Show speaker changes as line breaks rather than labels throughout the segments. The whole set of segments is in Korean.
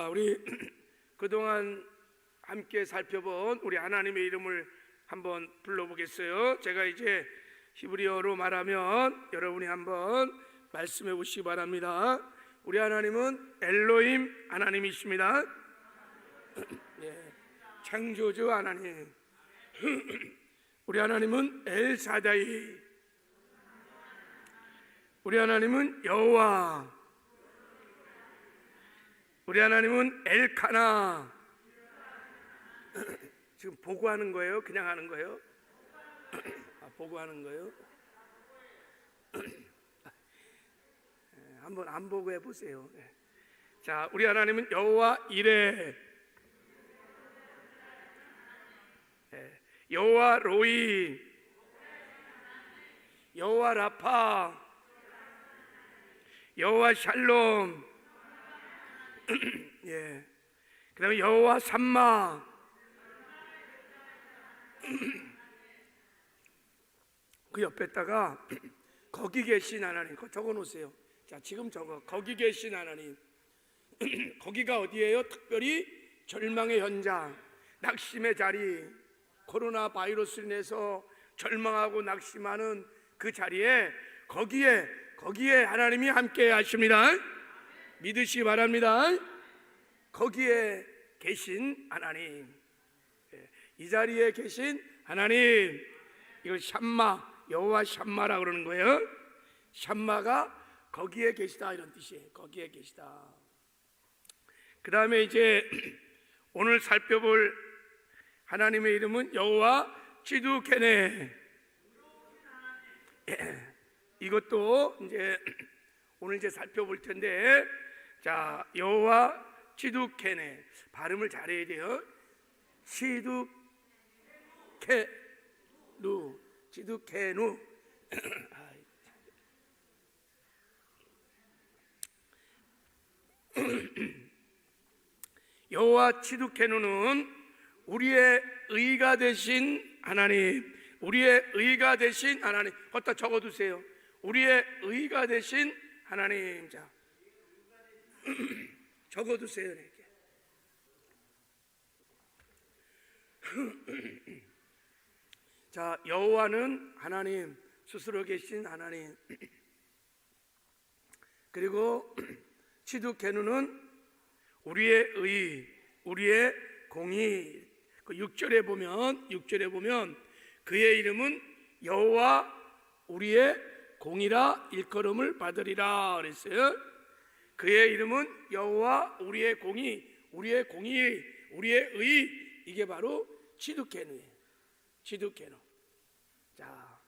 자, 우리 그동안 함께 살펴본 우리 하나님의 이름을 한번 불러보겠어요. 제가 이제 히브리어로 말하면 여러분이 한번 말씀해 보시기 바랍니다. 우리 하나님은 엘로힘 하나님이십니다. 예, 창조주 하나님. 우리 하나님은 엘사다이. 우리 하나님은 여호와. 우리 하나님은 엘카나. 지금 보고하는 거예요? 그냥 하는 거예요? 보고하는 거예요? 한번 안 보고 해보세요. 자, 우리 하나님은 여호와 이레, 여호와 로이, 여호와 라파, 여호와 샬롬, 예, 그 다음에 여호와 삼마. 그 옆에다가 거기 계신 하나님, 그거 적어 놓으세요. 자, 지금 적어. 거기 계신 하나님. 거기가 어디예요? 특별히 절망의 현장, 낙심의 자리, 코로나 바이러스로 인해서 절망하고 낙심하는 그 자리에 거기에 하나님이 함께 하십니다. 믿으시기 바랍니다. 거기에 계신 하나님, 이 자리에 계신 하나님, 이걸 샴마, 여호와 샴마라 그러는 거예요. 샴마가 거기에 계시다 이런 뜻이에요. 거기에 계시다. 그 다음에 이제 오늘 살펴볼 하나님의 이름은 여호와 치두케네. 이것도 이제 오늘 이제 살펴볼 텐데, 자, 여호와 치두케네, 발음을 잘해야 돼요. 치두케누, 치두케누. 여호와 치두케누는 우리의 의가 되신 하나님, 우리의 의가 되신 하나님. 거기다 적어두세요. 우리의 의가 되신 하나님. 자, 적어두세요. 이렇게. 자, 여호와는 하나님, 스스로 계신 하나님. 그리고 치두케누는 우리의 의, 우리의 공의. 그 6절에 보면 그의 이름은 여호와 우리의 공이라 일컬음을 받으리라 그랬어요. 그의 이름은 여호와 우리의 공의, 우리의 공의, 우리의 의. 이게 바로 치두케누예요. 치두케누. 자,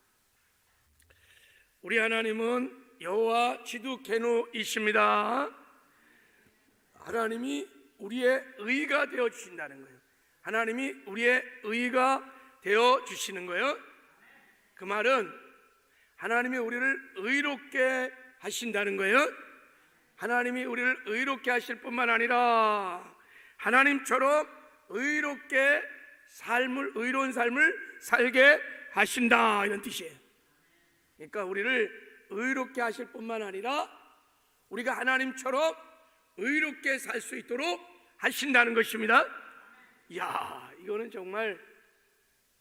우리 하나님은 여호와 치두케누이십니다. 하나님이 우리의 의가 되어 주신다는 거예요. 하나님이 우리의 의가 되어 주시는 거예요. 그 말은 하나님이 우리를 의롭게 하신다는 거예요. 하나님이 우리를 의롭게 하실 뿐만 아니라 하나님처럼 의롭게 의로운 삶을 살게 하신다 이런 뜻이에요. 그러니까 우리를 의롭게 하실 뿐만 아니라 우리가 하나님처럼 의롭게 살 수 있도록 하신다는 것입니다. 이야, 이거는 정말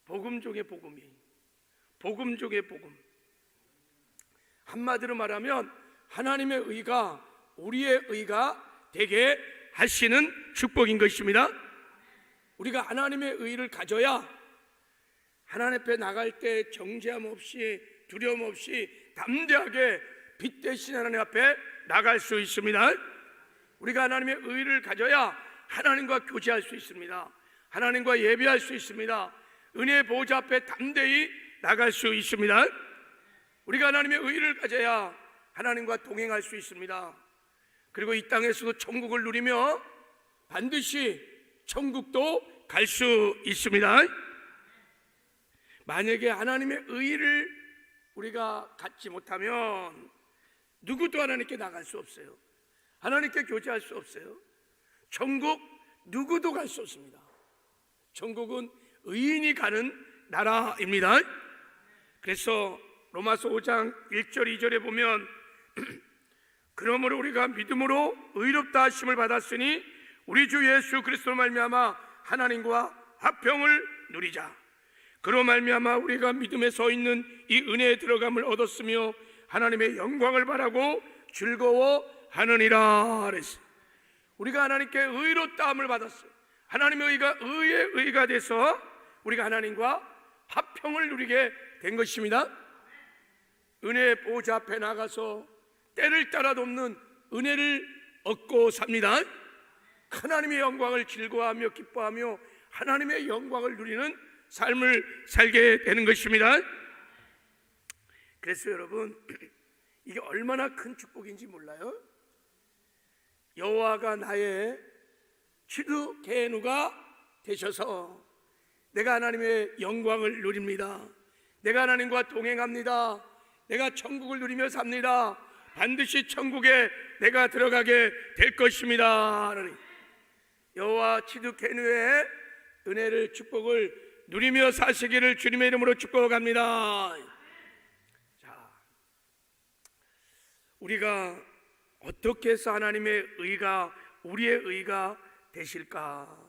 복음 중의 복음이에요. 복음 중의 복음. 한마디로 말하면 하나님의 의가 우리의 의가 되게 하시는 축복인 것입니다. 우리가 하나님의 의를 가져야 하나님 앞에 나갈 때 정죄함 없이 두려움 없이 담대하게 빛 대신 하나님 앞에 나갈 수 있습니다. 우리가 하나님의 의를 가져야 하나님과 교제할 수 있습니다. 하나님과 예배할 수 있습니다. 은혜의 보좌 앞에 담대히 나갈 수 있습니다. 우리가 하나님의 의를 가져야 하나님과 동행할 수 있습니다. 그리고 이 땅에서도 천국을 누리며 반드시 천국도 갈 수 있습니다. 만약에 하나님의 의를 우리가 갖지 못하면 누구도 하나님께 나갈 수 없어요. 하나님께 교제할 수 없어요. 천국 누구도 갈 수 없습니다. 천국은 의인이 가는 나라입니다. 그래서 로마서 5장 1절 2절에 보면 그러므로 우리가 믿음으로 의롭다 하심을 받았으니 우리 주 예수 그리스도로 말미암아 하나님과 화평을 누리자. 그로 말미암아 우리가 믿음에 서 있는 이 은혜에 들어감을 얻었으며 하나님의 영광을 바라고 즐거워하느니라 그랬어요. 우리가 하나님께 의롭다함을 받았어요. 하나님의 의가 의의 의가 돼서 우리가 하나님과 화평을 누리게 된 것입니다. 은혜의 보좌 앞에 나가서 때를 따라 돕는 은혜를 얻고 삽니다. 하나님의 영광을 즐거워하며 기뻐하며 하나님의 영광을 누리는 삶을 살게 되는 것입니다. 그래서 여러분, 이게 얼마나 큰 축복인지 몰라요? 여호와가 나의 치두개누가 되셔서 내가 하나님의 영광을 누립니다. 내가 하나님과 동행합니다. 내가 천국을 누리며 삽니다. 반드시 천국에 내가 들어가게 될 것입니다. 여호와 치두개누의 은혜를 축복을 누리며 사시기를 주님의 이름으로 축복합니다. 자, 우리가 어떻게 해서 하나님의 의가 우리의 의가 되실까?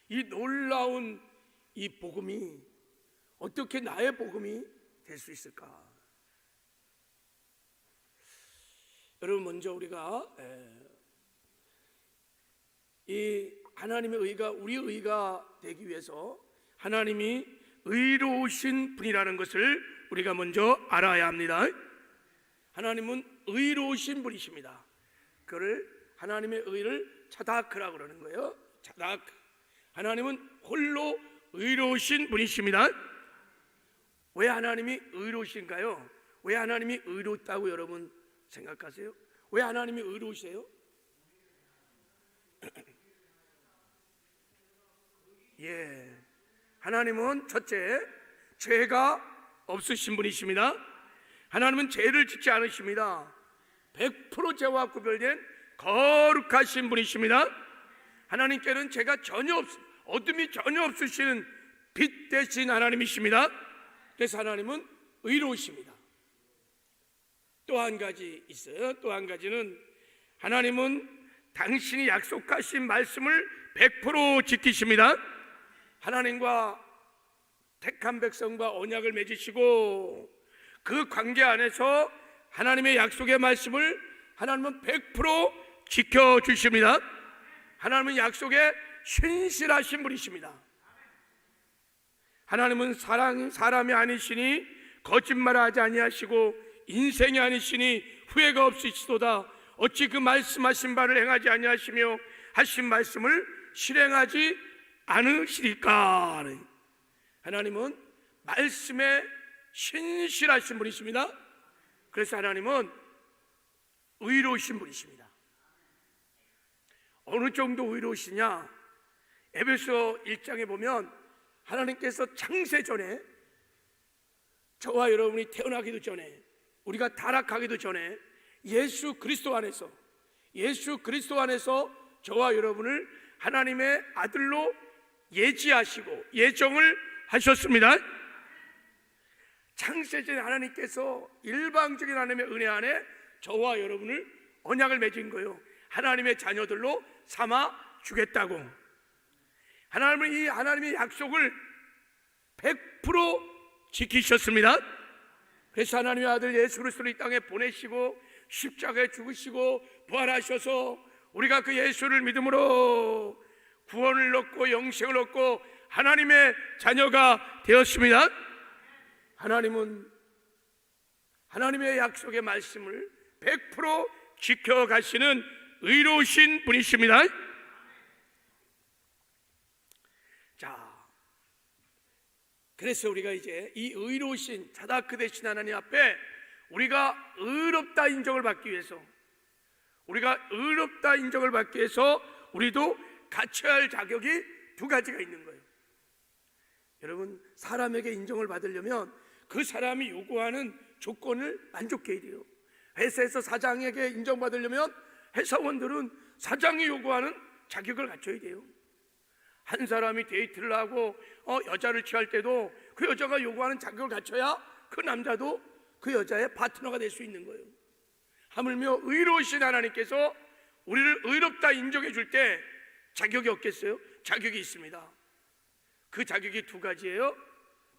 이 놀라운 이 복음이 어떻게 나의 복음이 될 수 있을까? 여러분, 먼저 우리가 이 하나님의 의가 우리의 의가 되기 위해서 하나님이 의로우신 분이라는 것을 우리가 먼저 알아야 합니다. 하나님은 의로우신 분이십니다. 그를 하나님의 의를 차다크라고 그러는 거예요. 차다크. 하나님은 홀로 의로우신 분이십니다. 왜 하나님이 의로우신가요? 왜 하나님이 의롭다고 여러분 생각하세요? 왜 하나님이 의로우세요? 예, 하나님은 첫째, 죄가 없으신 분이십니다. 하나님은 죄를 짓지 않으십니다. 100% 죄와 구별된 거룩하신 분이십니다. 하나님께는 죄가 전혀 어둠이 전혀 없으시는 빛 대신 하나님이십니다. 그래서 하나님은 의로우십니다. 또 한 가지 있어요. 또 한 가지는 하나님은 당신이 약속하신 말씀을 100% 지키십니다. 하나님과 택한 백성과 언약을 맺으시고 그 관계 안에서 하나님의 약속의 말씀을 하나님은 100% 지켜주십니다. 하나님은 약속에 신실하신 분이십니다. 하나님은 사람이 아니시니 거짓말하지 아니하시고 인생이 아니시니 후회가 없으시도다. 어찌 그 말씀하신 바를 행하지 아니하시며 하신 말씀을 실행하지 않으시리까? 하나님은 말씀에 신실하신 분이십니다. 그래서 하나님은 의로우신 분이십니다. 어느 정도 의로우시냐? 에베소 1장에 보면 하나님께서 창세 전에 저와 여러분이 태어나기도 전에 우리가 타락하기도 전에 예수 그리스도 안에서 저와 여러분을 하나님의 아들로 예지하시고 예정을 하셨습니다. 창세전에 하나님께서 일방적인 하나님의 은혜 안에 저와 여러분을 언약을 맺은 거예요. 하나님의 자녀들로 삼아 주겠다고. 하나님은 이 하나님의 약속을 100% 지키셨습니다. 그래서 하나님의 아들 예수 그리스도를 이 땅에 보내시고 십자가에 죽으시고 부활하셔서 우리가 그 예수를 믿음으로 구원을 얻고 영생을 얻고 하나님의 자녀가 되었습니다. 하나님은 하나님의 약속의 말씀을 100% 지켜가시는 의로우신 분이십니다. 자, 그래서 우리가 이제 이 의로우신 차다크 되신 하나님 앞에 우리가 의롭다 인정을 받기 위해서 우리도 갖춰야 할 자격이 두 가지가 있는 거예요. 여러분, 사람에게 인정을 받으려면 그 사람이 요구하는 조건을 만족해야 돼요. 회사에서 사장에게 인정받으려면 회사원들은 사장이 요구하는 자격을 갖춰야 돼요. 한 사람이 데이트를 하고 여자를 취할 때도 그 여자가 요구하는 자격을 갖춰야 그 남자도 그 여자의 파트너가 될 수 있는 거예요. 하물며 의로우신 하나님께서 우리를 의롭다 인정해 줄 때 자격이 없겠어요? 자격이 있습니다. 그 자격이 두 가지예요.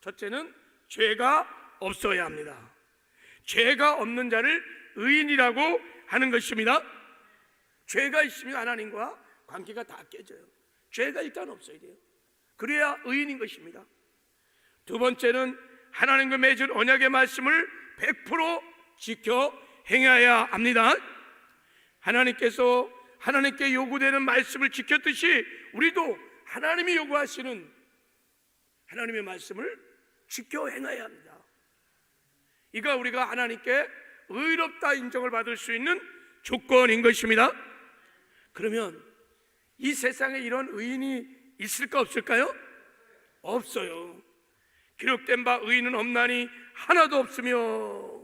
첫째는 죄가 없어야 합니다. 죄가 없는 자를 의인이라고 하는 것입니다. 죄가 있으면 하나님과 관계가 다 깨져요. 죄가 일단 없어야 돼요. 그래야 의인인 것입니다. 두 번째는 하나님과 맺은 언약의 말씀을 100% 지켜 행해야 합니다. 하나님께 요구되는 말씀을 지켰듯이 우리도 하나님이 요구하시는 하나님의 말씀을 지켜 행해야 합니다. 이가 우리가 하나님께 의롭다 인정을 받을 수 있는 조건인 것입니다. 그러면 이 세상에 이런 의인이 있을까 없을까요? 없어요. 기록된 바 의인은 없나니 하나도 없으며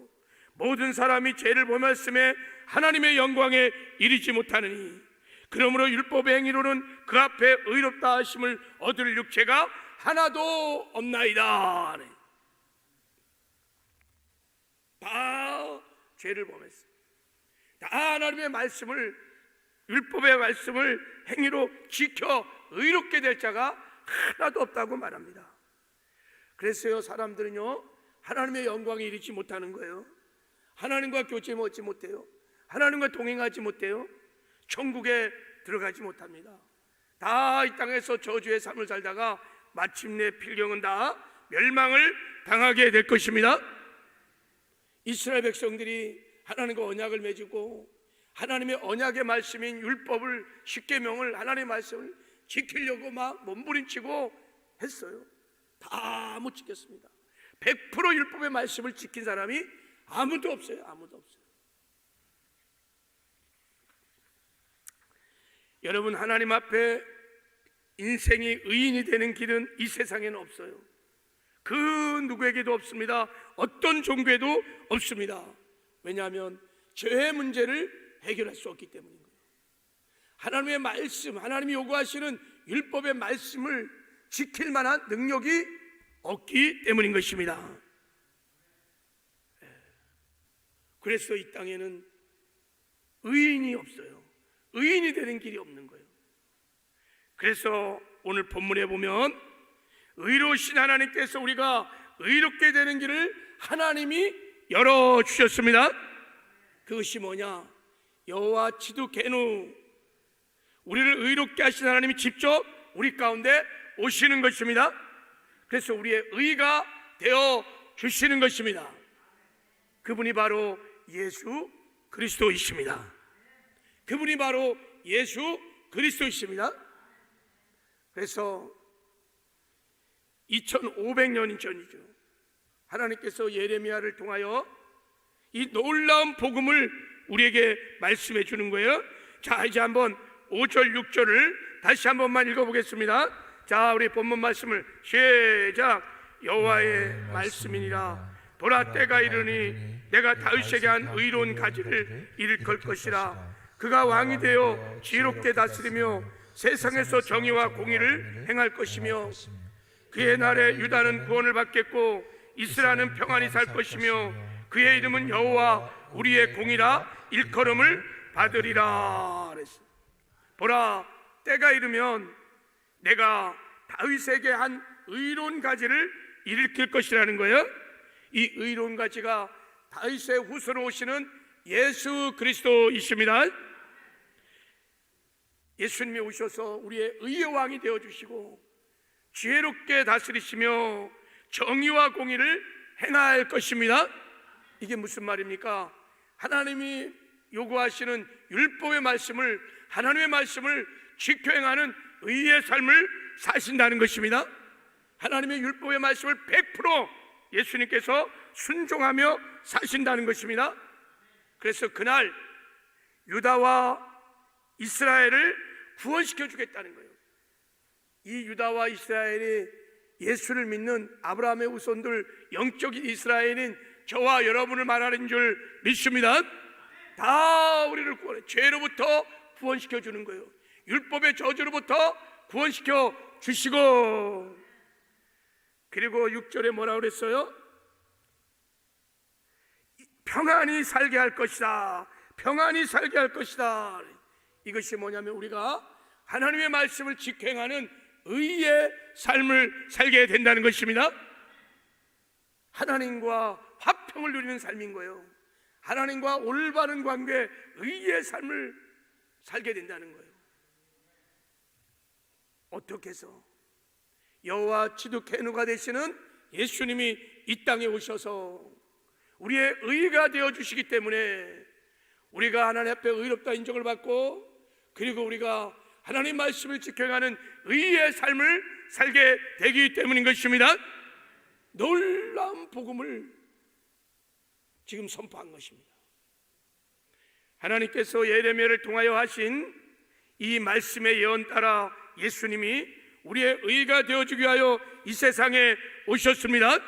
모든 사람이 죄를 범하였음에 하나님의 영광에 이르지 못하느니 그러므로 율법의 행위로는 그 앞에 의롭다 하심을 얻을 육체가 하나도 없나이다. 다 죄를 범했어요. 다 하나님의 말씀을, 율법의 말씀을 행위로 지켜 의롭게 될 자가 하나도 없다고 말합니다. 그래서요, 사람들은요 하나님의 영광에 이르지 못하는 거예요. 하나님과 교제 맺지 못해요. 하나님과 동행하지 못해요. 천국에 들어가지 못합니다. 다 이 땅에서 저주의 삶을 살다가 마침내 필경은 다 멸망을 당하게 될 것입니다. 이스라엘 백성들이 하나님과 언약을 맺고 하나님의 언약의 말씀인 율법을, 십계명을, 하나님의 말씀을 지키려고 막 몸부림치고 했어요. 다 못 지켰습니다. 100% 율법의 말씀을 지킨 사람이 아무도 없어요. 아무도 없어요. 여러분, 하나님 앞에 인생이 의인이 되는 길은 이 세상에는 없어요. 그 누구에게도 없습니다. 어떤 종교에도 없습니다. 왜냐하면 죄의 문제를 해결할 수 없기 때문인 거예요. 하나님의 말씀, 하나님이 요구하시는 율법의 말씀을 지킬 만한 능력이 없기 때문인 것입니다. 그래서 이 땅에는 의인이 없어요. 의인이 되는 길이 없는 거예요. 그래서 오늘 본문에 보면 의로우신 하나님께서 우리가 의롭게 되는 길을 하나님이 열어주셨습니다. 그것이 뭐냐? 여호와 치두케누, 우리를 의롭게 하신 하나님이 직접 우리 가운데 오시는 것입니다. 그래서 우리의 의가 되어 주시는 것입니다. 그분이 바로 예수 그리스도이십니다. 그분이 바로 예수 그리스도이십니다. 그래서 2500년 전이죠. 하나님께서 예레미야를 통하여 이 놀라운 복음을 우리에게 말씀해 주는 거예요. 자, 이제 한번 5절 6절을 다시 한 번만 읽어보겠습니다. 자, 우리 본문 말씀을 시작. 여호와의 말씀이니라. 보라, 때가 이르니 내가 다윗에게 한 의로운 가지를 일으킬 것이라. 그가 왕이 되어 지혜롭게 다스리며 세상에서 정의와 공의를 행할 것이며 그의 날에 유다는 구원을 받겠고 이스라엘은 평안히 살 것이며 그의 이름은 여호와 우리의 공이라 일컬음을 받으리라. 보라, 때가 이르면 내가 다윗에게 한 의로운 가지를 일으킬 것이라는 거예요. 이 의로운 가지가 다윗의 후손으로 오시는 예수 그리스도이십니다. 예수님이 오셔서 우리의 의의 왕이 되어주시고 지혜롭게 다스리시며 정의와 공의를 행할 것입니다. 이게 무슨 말입니까? 하나님이 요구하시는 율법의 말씀을, 하나님의 말씀을 지켜 행하는 의의 삶을 사신다는 것입니다. 하나님의 율법의 말씀을 100% 예수님께서 순종하며 사신다는 것입니다. 그래서 그날 유다와 이스라엘을 구원시켜 주겠다는 거예요. 이 유다와 이스라엘이 예수를 믿는 아브라함의 후손들, 영적인 이스라엘인 저와 여러분을 말하는 줄 믿습니다. 다 우리를 구원해, 죄로부터 구원시켜 주는 거예요. 율법의 저주로부터 구원시켜 주시고, 그리고 6절에 뭐라고 그랬어요? 평안히 살게 할 것이다. 평안히 살게 할 것이다. 이것이 뭐냐면 우리가 하나님의 말씀을 직행하는 의의 삶을 살게 된다는 것입니다. 하나님과 화평을 누리는 삶인 거예요. 하나님과 올바른 관계, 의의 삶을 살게 된다는 거예요. 어떻게 해서? 여호와 치두케누가 되시는 예수님이 이 땅에 오셔서 우리의 의가 되어주시기 때문에 우리가 하나님 앞에 의롭다 인정을 받고, 그리고 우리가 하나님 말씀을 지켜가는 의의 삶을 살게 되기 때문인 것입니다. 놀라운 복음을 지금 선포한 것입니다. 하나님께서 예레미야를 통하여 하신 이 말씀의 예언 따라 예수님이 우리의 의가 되어주기 위하여 이 세상에 오셨습니다.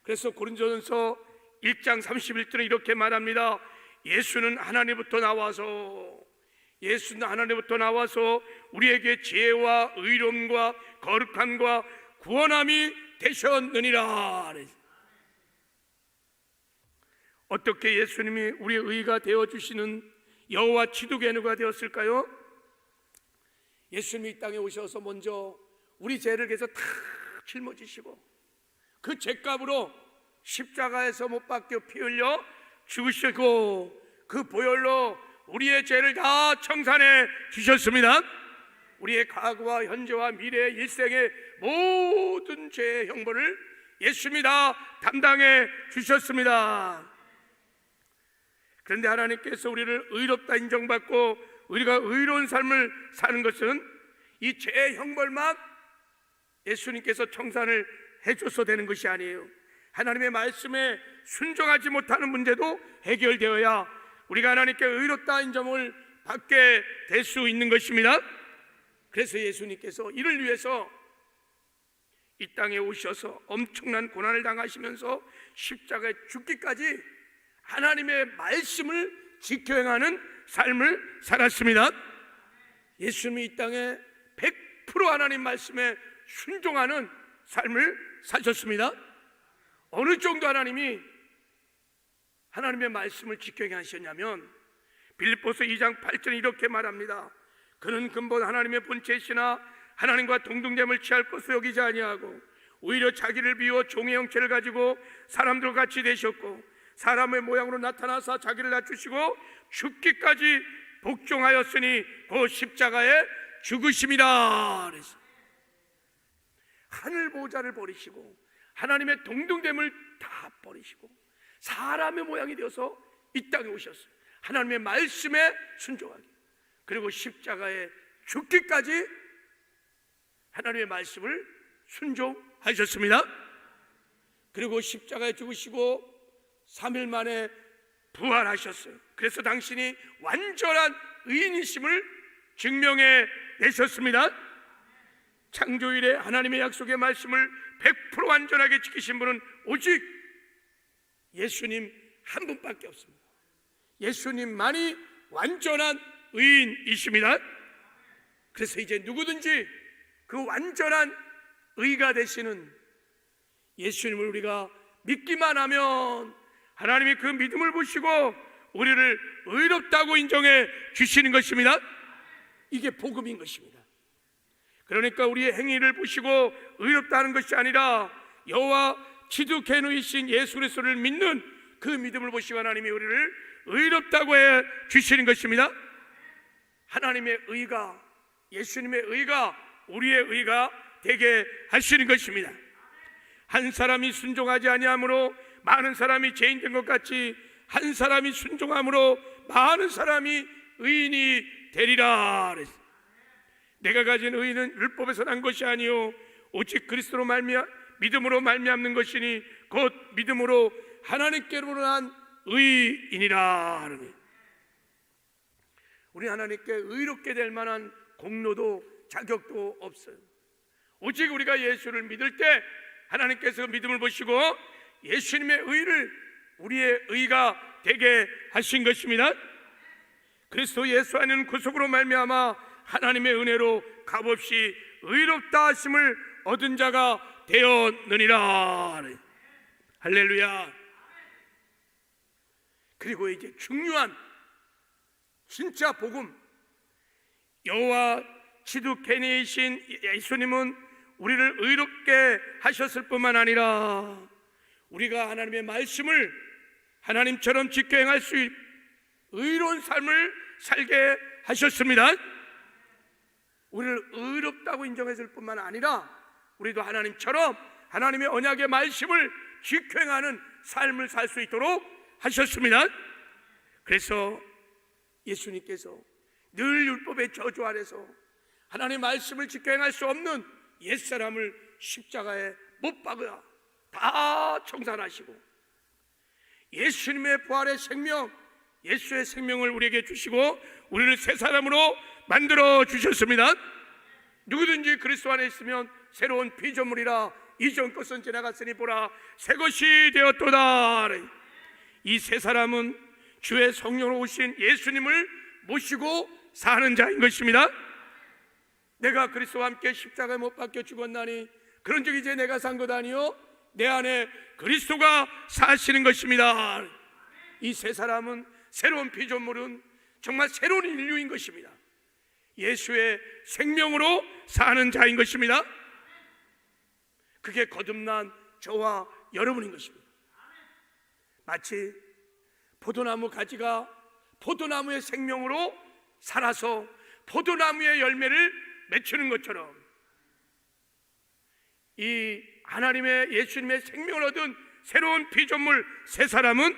그래서 고린도전서 1장 31절에 이렇게 말합니다. 예수는 하나님부터 나와서 우리에게 지혜와 의로움과 거룩함과 구원함이 되셨느니라. 어떻게 예수님이 우리의 의가 되어주시는 여호와 치두케누가 되었을까요? 예수님이 이 땅에 오셔서 먼저 우리 죄를 위해서 다 짊어지시고 그 죄값으로 십자가에서 못 박혀 피 흘려 죽으시고 그 보혈로 우리의 죄를 다 청산해 주셨습니다. 우리의 과거와 현재와 미래의 일생의 모든 죄의 형벌을 예수님이 다 담당해 주셨습니다. 그런데 하나님께서 우리를 의롭다 인정받고 우리가 의로운 삶을 사는 것은 이 죄의 형벌만 예수님께서 청산을 해줘서 되는 것이 아니에요. 하나님의 말씀에 순종하지 못하는 문제도 해결되어야 우리가 하나님께 의롭다 인정을 받게 될 수 있는 것입니다. 그래서 예수님께서 이를 위해서 이 땅에 오셔서 엄청난 고난을 당하시면서 십자가에 죽기까지 하나님의 말씀을 지켜 행하는 삶을 살았습니다. 예수님이 이 땅에 100% 하나님 말씀에 순종하는 삶을 사셨습니다. 어느 정도 하나님이 하나님의 말씀을 지켜 행하셨냐면 빌립보서 2장 8절에 이렇게 말합니다. 그는 근본 하나님의 본체시나 하나님과 동등됨을 취할 것으로 여기지 아니하고 오히려 자기를 비워 종의 형체를 가지고 사람들과 같이 되셨고 사람의 모양으로 나타나사 자기를 낮추시고 죽기까지 복종하였으니 그 십자가에 죽으심이라. 하늘 보좌를 버리시고 하나님의 동등됨을 다 버리시고 사람의 모양이 되어서 이 땅에 오셨어요. 하나님의 말씀에 순종하기, 그리고 십자가에 죽기까지 하나님의 말씀을 순종하셨습니다. 그리고 십자가에 죽으시고 3일 만에 부활하셨어요. 그래서 당신이 완전한 의인이심을 증명해 내셨습니다. 창조일에 하나님의 약속의 말씀을 100% 완전하게 지키신 분은 오직 예수님 한 분밖에 없습니다. 예수님만이 완전한 의인이십니다. 그래서 이제 누구든지 그 완전한 의가 되시는 예수님을 우리가 믿기만 하면 하나님이 그 믿음을 보시고 우리를 의롭다고 인정해 주시는 것입니다. 이게 복음인 것입니다. 그러니까 우리의 행위를 보시고 의롭다는 것이 아니라 여호와 치두케누이신 예수 그리스도를 믿는 그 믿음을 보시고 하나님이 우리를 의롭다고 해 주시는 것입니다. 하나님의 의가, 예수님의 의가 우리의 의가 되게 하시는 것입니다. 한 사람이 순종하지 아니함으로 많은 사람이 죄인 된 것 같이 한 사람이 순종함으로 많은 사람이 의인이 되리라. 내가 가진 의는 율법에서 난 것이 아니요 오직 그리스도로 믿음으로 말미암는 것이니 곧 믿음으로 하나님께로 난 의인이라. 우리 하나님께 의롭게 될 만한 공로도 자격도 없어요. 오직 우리가 예수를 믿을 때 하나님께서 믿음을 보시고 예수님의 의를 우리의 의가 되게 하신 것입니다. 그리스도 예수 안에는 구속으로 말미암아 하나님의 은혜로 값없이 의롭다 하심을 얻은 자가 되었느니라. 할렐루야. 그리고 이제 중요한 진짜 복음, 여호와 지두케니이신 예수님은 우리를 의롭게 하셨을 뿐만 아니라 우리가 하나님의 말씀을 하나님처럼 지켜 행할 수 있는 의로운 삶을 살게 하셨습니다. 우리를 의롭다고 인정했을 뿐만 아니라 우리도 하나님처럼 하나님의 언약의 말씀을 지켜 행하는 삶을 살 수 있도록 하셨습니다. 그래서 예수님께서 늘 율법의 저주 아래서 하나님의 말씀을 지켜 행할 수 없는 옛사람을 십자가에 못 박아 다 청산하시고 예수님의 부활의 생명, 예수의 생명을 우리에게 주시고 우리를 새 사람으로 만들어 주셨습니다. 누구든지 그리스도 안에 있으면 새로운 피조물이라 이전 것은 지나갔으니 보라 새 것이 되었도다. 이 새 사람은 주의 성령으로 오신 예수님을 모시고 사는 자인 것입니다. 내가 그리스도와 함께 십자가에 못 박혀 죽었나니 그런즉 이제 내가 산 것 아니요 내 안에 그리스도가 사시는 것입니다. 이 새 사람은, 새로운 피조물은 정말 새로운 인류인 것입니다. 예수의 생명으로 사는 자인 것입니다. 그게 거듭난 저와 여러분인 것입니다. 마치 포도나무 가지가 포도나무의 생명으로 살아서 포도나무의 열매를 맺히는 것처럼 이 하나님의 예수님의 생명을 얻은 새로운 피조물 새 사람은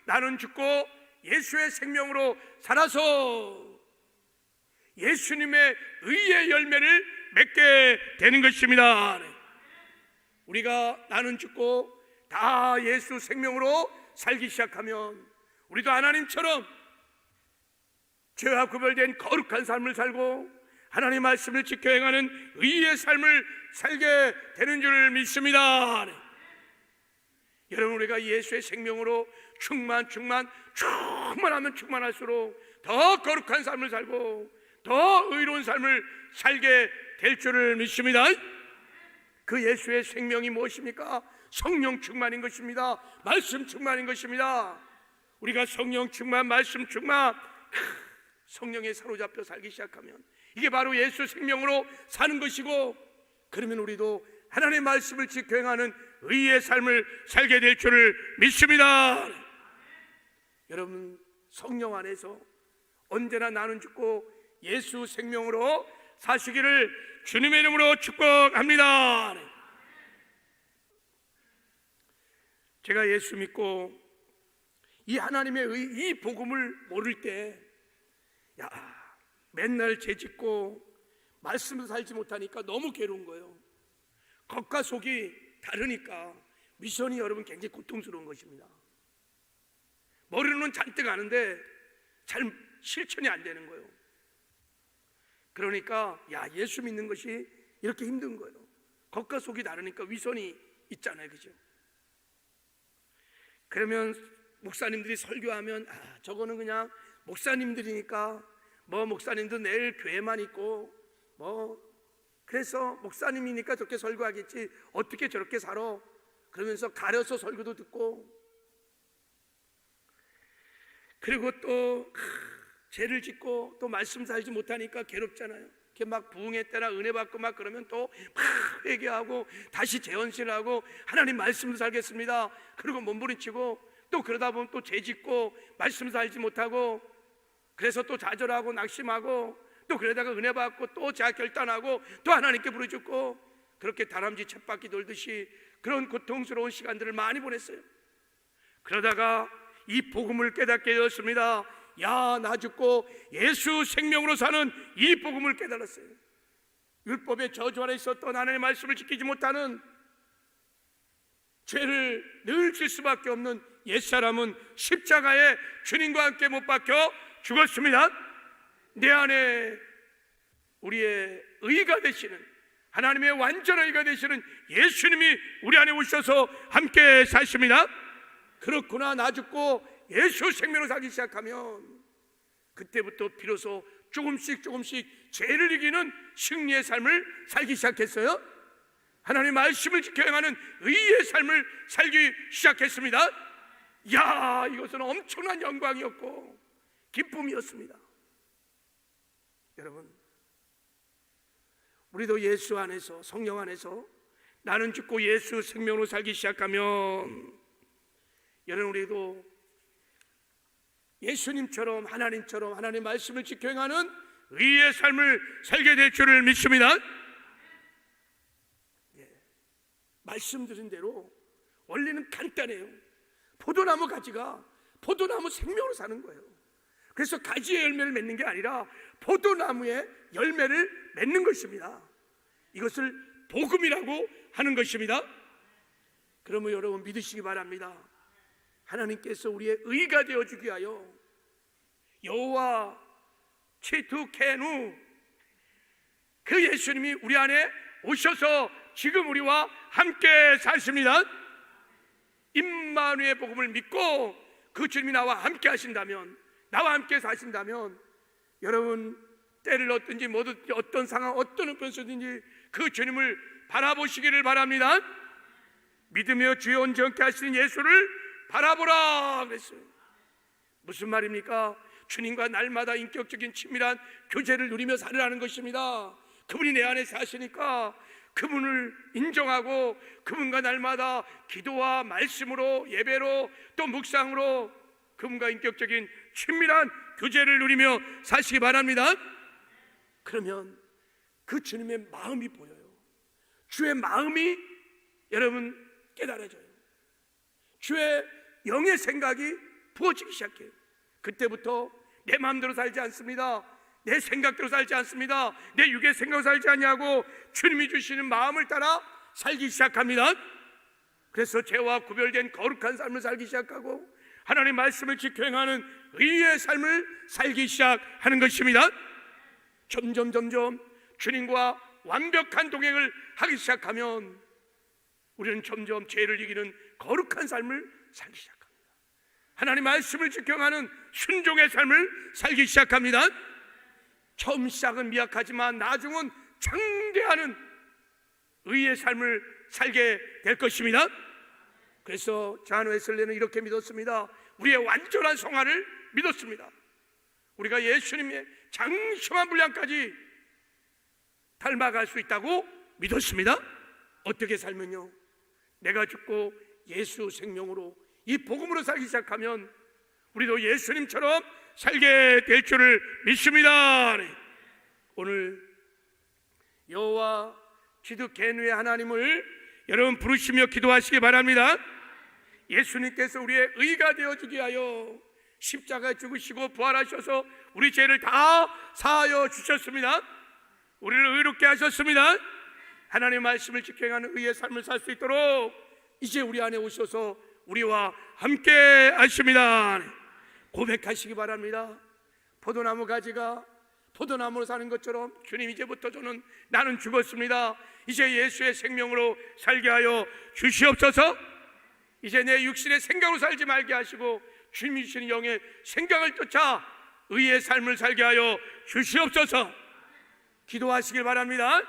나는 죽고 예수의 생명으로 살아서 예수님의 의의 열매를 맺게 되는 것입니다. 우리가 나는 죽고 다 예수 생명으로 살기 시작하면 우리도 하나님처럼 죄와 구별된 거룩한 삶을 살고 하나님의 말씀을 지켜 행하는 의의 삶을 살게 되는 줄 믿습니다. 여러분, 우리가 예수의 생명으로 충만하면 충만할수록 더 거룩한 삶을 살고 더 의로운 삶을 살게 될 줄을 믿습니다. 그 예수의 생명이 무엇입니까? 성령 충만인 것입니다. 말씀 충만인 것입니다. 우리가 성령 충만, 말씀 충만, 성령에 사로잡혀 살기 시작하면 이게 바로 예수 생명으로 사는 것이고, 그러면 우리도 하나님의 말씀을 지켜 행하는 의의 삶을 살게 될 줄을 믿습니다. 여러분, 성령 안에서 언제나 나는 죽고 예수 생명으로 사시기를 주님의 이름으로 축복합니다. 제가 예수 믿고 이 하나님의 이 복음을 모를 때 맨날 죄짓고 말씀을 살지 못하니까 너무 괴로운 거예요. 겉과 속이 다르니까 미션이 여러분 굉장히 고통스러운 것입니다. 머리로는 잔뜩 아는데 잘 실천이 안 되는 거예요. 그러니까 예수 믿는 것이 이렇게 힘든 거예요. 겉과 속이 다르니까 위선이 있잖아요, 그죠? 그러면 목사님들이 설교하면 저거는 그냥 목사님들이니까 목사님도 내일 교회만 있고 그래서 목사님이니까 저렇게 설교하겠지 어떻게 저렇게 살아? 그러면서 가려서 설교도 듣고, 그리고 또 죄를 짓고 또 말씀 살지 못하니까 괴롭잖아요. 이렇게 막 부흥회 때나 은혜 받고 막 그러면 또 막 회개하고 다시 재헌신하고 하나님 말씀을 살겠습니다. 그리고 몸부림치고 또 그러다 보면 또 죄 짓고 말씀 살지 못하고 그래서 또 좌절하고 낙심하고 또 그러다가 은혜 받고 또 제가 결단하고 또 하나님께 부르짖고, 그렇게 다람쥐 쳇바퀴 돌듯이 그런 고통스러운 시간들을 많이 보냈어요. 그러다가 이 복음을 깨닫게 되었습니다. 나 죽고 예수 생명으로 사는 이 복음을 깨달았어요. 율법의 저주 아래 있었던 하나님의 말씀을 지키지 못하는 죄를 늘 질 수밖에 없는 옛사람은 십자가에 주님과 함께 못 박혀 죽었습니다. 내 안에 우리의 의가 되시는 하나님의 완전 의가 되시는 예수님이 우리 안에 오셔서 함께 사십니다. 그렇구나, 나 죽고 예수 생명으로 살기 시작하면 그때부터 비로소 조금씩 죄를 이기는 승리의 삶을 살기 시작했어요. 하나님의 말씀을 지켜 행하는 의의 삶을 살기 시작했습니다. 이것은 엄청난 영광이었고 기쁨이었습니다. 여러분, 우리도 예수 안에서, 성령 안에서 나는 죽고 예수 생명으로 살기 시작하면 여러분, 우리도 예수님처럼, 하나님처럼 하나님의 말씀을 지켜 행하는 의의 삶을 살게 될 줄을 믿습니다. 말씀드린 대로 원리는 간단해요. 포도나무 가지가 포도나무 생명으로 사는 거예요. 그래서 가지의 열매를 맺는 게 아니라 포도나무의 열매를 맺는 것입니다. 이것을 복음이라고 하는 것입니다. 그러면 여러분 믿으시기 바랍니다. 하나님께서 우리의 의가 되어주기 위하여 여호와 치투케누, 그 예수님이 우리 안에 오셔서 지금 우리와 함께 사십니다. 임마누엘 복음을 믿고 그 주님이 나와 함께 하신다면, 나와 함께 사신다면 여러분 때를 얻든지 뭐든지 어떤 상황, 어떤 형편이든지 그 주님을 바라보시기를 바랍니다. 믿으며 주의 온전케 하시는 예수를 바라보라 그랬어요. 무슨 말입니까? 주님과 날마다 인격적인 친밀한 교제를 누리며 살으라는 것입니다. 그분이 내 안에 사시니까 그분을 인정하고 그분과 날마다 기도와 말씀으로, 예배로, 또 묵상으로 그분과 인격적인 친밀한 교제를 누리며 사시기 바랍니다. 그러면 그 주님의 마음이 보여요. 주의 마음이 여러분 깨달아져요. 주의 영의 생각이 부어지기 시작해요. 그때부터 내 마음대로 살지 않습니다. 내 생각대로 살지 않습니다. 내 육의 생각으로 살지 않냐고 주님이 주시는 마음을 따라 살기 시작합니다. 그래서 죄와 구별된 거룩한 삶을 살기 시작하고 하나님의 말씀을 지켜 행하는 의의 삶을 살기 시작하는 것입니다. 점점 주님과 완벽한 동행을 하기 시작하면 우리는 점점 죄를 이기는 거룩한 삶을 살기 시작합니다. 하나님의 말씀을 지켜 행하는 순종의 삶을 살기 시작합니다. 처음 시작은 미약하지만 나중은 장대하는 의의 삶을 살게 될 것입니다. 그래서 존 웨슬리는 이렇게 믿었습니다. 우리의 완전한 성화를 믿었습니다. 우리가 예수님의 장심한 분량까지 닮아갈 수 있다고 믿었습니다. 어떻게 살면요? 내가 죽고 예수 생명으로 이 복음으로 살기 시작하면 우리도 예수님처럼 살게 될 줄을 믿습니다. 오늘 여호와 치두케누의 하나님을 여러분 부르시며 기도하시기 바랍니다. 예수님께서 우리의 의가 되어주기 위하여 십자가에 죽으시고 부활하셔서 우리 죄를 다 사하여 주셨습니다. 우리를 의롭게 하셨습니다. 하나님의 말씀을 지켜 행하는 의의 삶을 살 수 있도록 이제 우리 안에 오셔서 우리와 함께 하십니다. 고백하시기 바랍니다. 포도나무 가지가 포도나무로 사는 것처럼 주님, 이제부터 나는 죽었습니다. 이제 예수의 생명으로 살게 하여 주시옵소서. 이제 내 육신의 생각으로 살지 말게 하시고 주님이 주시는 영의 생각을 쫓아 의의 삶을 살게 하여 주시옵소서. 기도하시길 바랍니다.